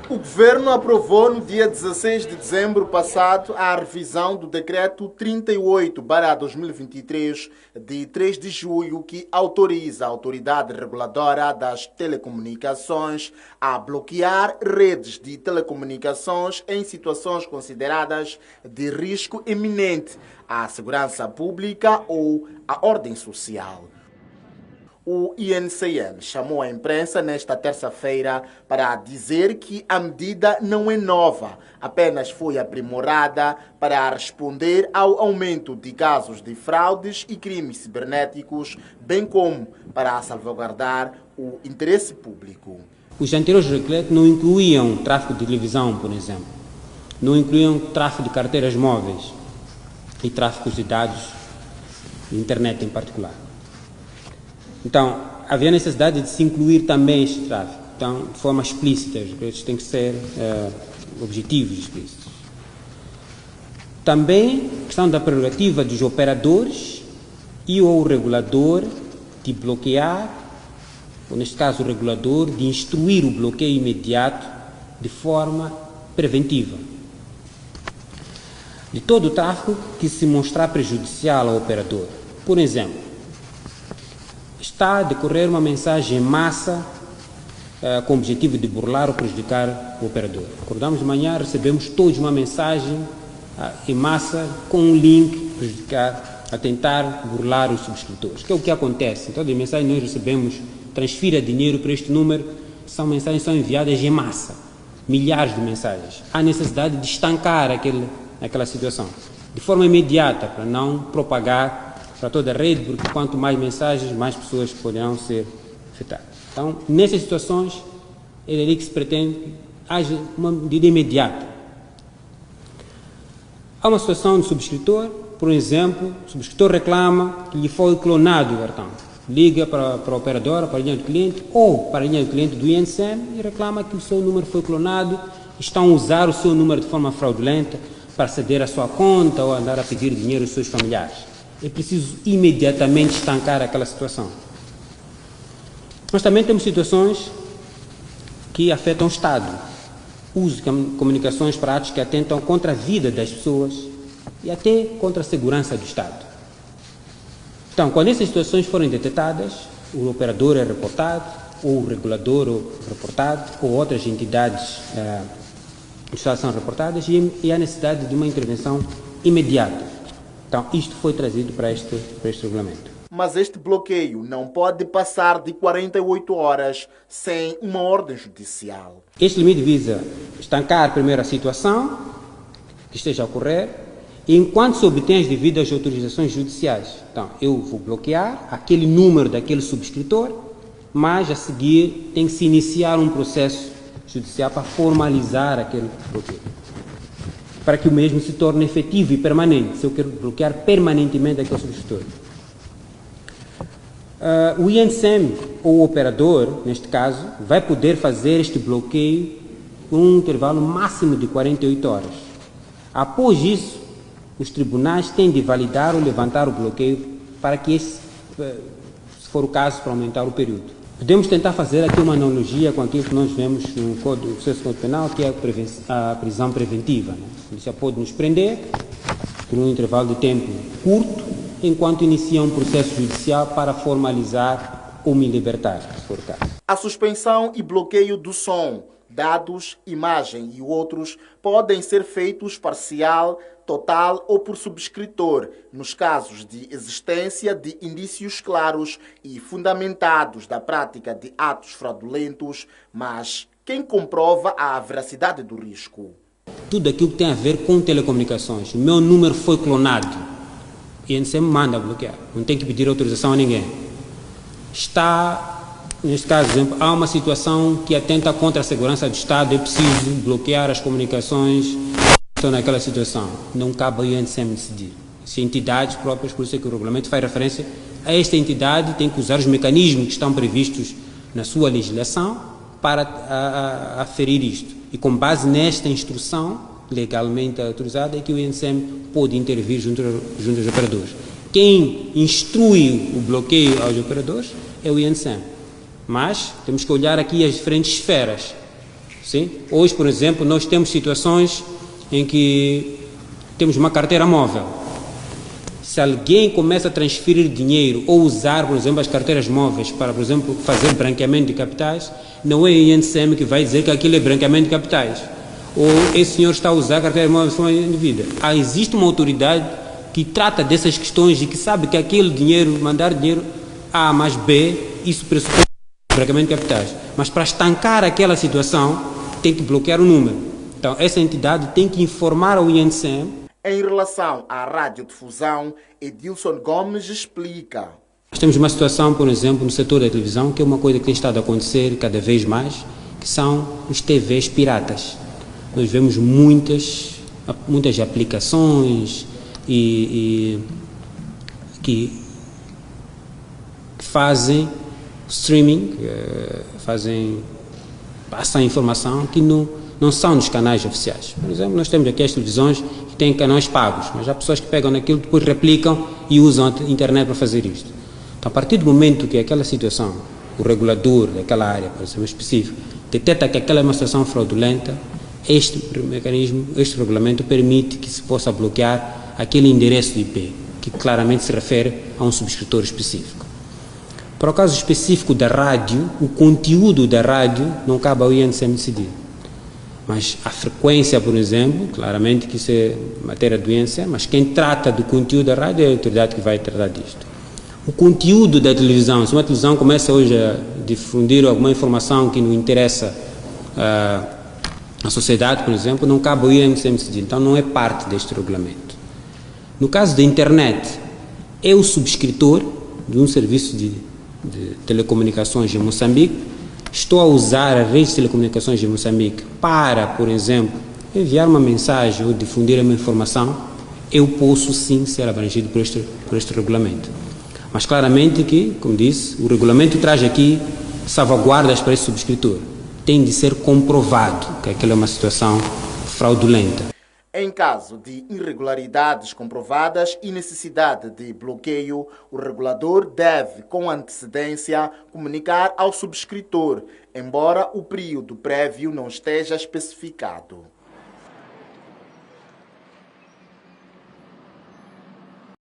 O Governo aprovou no dia 16 de dezembro passado a revisão do Decreto 38/2023, de 3 de julho, que autoriza a Autoridade Reguladora das Telecomunicações a bloquear redes de telecomunicações em situações consideradas de risco iminente à segurança pública ou à ordem social. O INCM chamou a imprensa nesta terça-feira para dizer que a medida não é nova, apenas foi aprimorada para responder ao aumento de casos de fraudes e crimes cibernéticos, bem como para salvaguardar o interesse público. Os anteriores decretos não incluíam tráfego de televisão, por exemplo, não incluíam tráfego de carteiras móveis e tráfego de dados de internet em particular. Então, havia necessidade de se incluir também este tráfego. Então, de forma explícita, os decretos têm que ser objetivos explícitos. Também, a questão da prerrogativa dos operadores e o regulador de bloquear, ou neste caso o regulador, de instruir o bloqueio imediato de forma preventiva de todo o tráfego que se mostrar prejudicial ao operador. Por exemplo, está a decorrer uma mensagem em massa com o objetivo de burlar ou prejudicar o operador. Acordamos de manhã, recebemos todos uma mensagem em massa com um link a tentar burlar os subscritores, que é o que acontece. Então, de mensagem nós recebemos, transfira dinheiro para este número, são mensagens que são enviadas em massa, milhares de mensagens. Há necessidade de estancar aquela situação, de forma imediata, para não propagar para toda a rede, porque quanto mais mensagens, mais pessoas poderão ser afetadas. Então, nessas situações, é ali que se pretende que haja uma medida imediata. Há uma situação de subscritor, por exemplo, o subscritor reclama que lhe foi clonado o cartão. Liga para a operadora, para a linha do cliente, ou para a linha do cliente do INCM e reclama que o seu número foi clonado, estão a usar o seu número de forma fraudulenta para aceder à sua conta ou andar a pedir dinheiro aos seus familiares. É preciso imediatamente estancar aquela situação. Mas também temos situações que afetam o Estado. Uso de comunicações para atos que atentam contra a vida das pessoas e até contra a segurança do Estado. Então, quando essas situações forem detectadas, o operador é reportado, ou o regulador é reportado, ou outras entidades do Estado são reportadas e há necessidade de uma intervenção imediata. Então, isto foi trazido para este regulamento. Mas este bloqueio não pode passar de 48 horas sem uma ordem judicial. Este limite visa estancar primeiro a situação que esteja a ocorrer, enquanto se obtém as devidas autorizações judiciais. Então, eu vou bloquear aquele número daquele subscritor, mas a seguir tem que se iniciar um processo judicial para formalizar aquele bloqueio, para que o mesmo se torne efetivo e permanente, se eu quero bloquear permanentemente aquele subscritor. O INCM, ou o operador, neste caso, vai poder fazer este bloqueio com um intervalo máximo de 48 horas. Após isso, os tribunais têm de validar ou levantar o bloqueio para que esse, se for o caso, para aumentar o período. Podemos tentar fazer aqui uma analogia com aquilo que nós vemos no processo penal, que é a prisão preventiva. Né? A polícia pode nos prender por um intervalo de tempo curto, enquanto inicia um processo judicial para formalizar ou me libertar, se for o caso. A suspensão e bloqueio do som, dados, imagem e outros podem ser feitos parcial, total ou por subscritor, nos casos de existência de indícios claros e fundamentados da prática de atos fraudulentos, mas quem comprova a veracidade do risco? Tudo aquilo que tem a ver com telecomunicações. O meu número foi clonado. E a INCM manda bloquear. Não tem que pedir autorização a ninguém. Neste caso, por exemplo, há uma situação que atenta contra a segurança do Estado, é preciso bloquear as comunicações que estão naquela situação. Não cabe ao INCM decidir. São entidades próprias, por isso é que o regulamento faz referência a esta entidade, tem que usar os mecanismos que estão previstos na sua legislação para aferir isto. E com base nesta instrução legalmente autorizada é que o INCM pode intervir junto aos operadores. Quem instrui o bloqueio aos operadores é o INCM. Mas temos que olhar aqui as diferentes esferas. Sim? Hoje, por exemplo, nós temos situações em que temos uma carteira móvel. Se alguém começa a transferir dinheiro ou usar, por exemplo, as carteiras móveis para, por exemplo, fazer branqueamento de capitais, não é o INSM que vai dizer que aquilo é branqueamento de capitais. Ou esse senhor está a usar a carteira móvel de forma indevida. Existe uma autoridade que trata dessas questões e que sabe que aquele dinheiro, mandar dinheiro A mais B, isso pressupõe branqueamento de capitais. Mas para estancar aquela situação, tem que bloquear o número. Então, essa entidade tem que informar ao INSM. Em relação à radiodifusão, Edilson Gomes explica. Nós temos uma situação, por exemplo, no setor da televisão, que é uma coisa que tem estado a acontecer cada vez mais, que são os TVs piratas. Nós vemos muitas aplicações que fazem streaming, passam informação que não são dos canais oficiais. Por exemplo, nós temos aqui as televisões que têm canais pagos, mas há pessoas que pegam naquilo, depois replicam e usam a internet para fazer isto. Então, a partir do momento que aquela situação, o regulador daquela área, por exemplo, específico, detecta que aquela é uma situação fraudulenta, este mecanismo, este regulamento permite que se possa bloquear aquele endereço de IP, que claramente se refere a um subscritor específico. Para o caso específico da rádio, o conteúdo da rádio não cabe ao INSM decidir. Mas a frequência, por exemplo, claramente que isso é matéria do INSM, mas quem trata do conteúdo da rádio é a autoridade que vai tratar disto. O conteúdo da televisão, se uma televisão começa hoje a difundir alguma informação que não interessa a sociedade, por exemplo, não cabe ao INSM decidir. Então não é parte deste regulamento. No caso da internet, é o subscritor de um serviço de telecomunicações em Moçambique. Estou a usar a rede de telecomunicações em Moçambique para, por exemplo, enviar uma mensagem ou difundir uma informação, eu posso sim ser abrangido por este regulamento. Mas claramente que, como disse, o regulamento traz aqui salvaguardas para esse subscritor. Tem de ser comprovado que aquela é uma situação fraudulenta. Em caso de irregularidades comprovadas e necessidade de bloqueio, o regulador deve, com antecedência, comunicar ao subscritor, embora o período prévio não esteja especificado.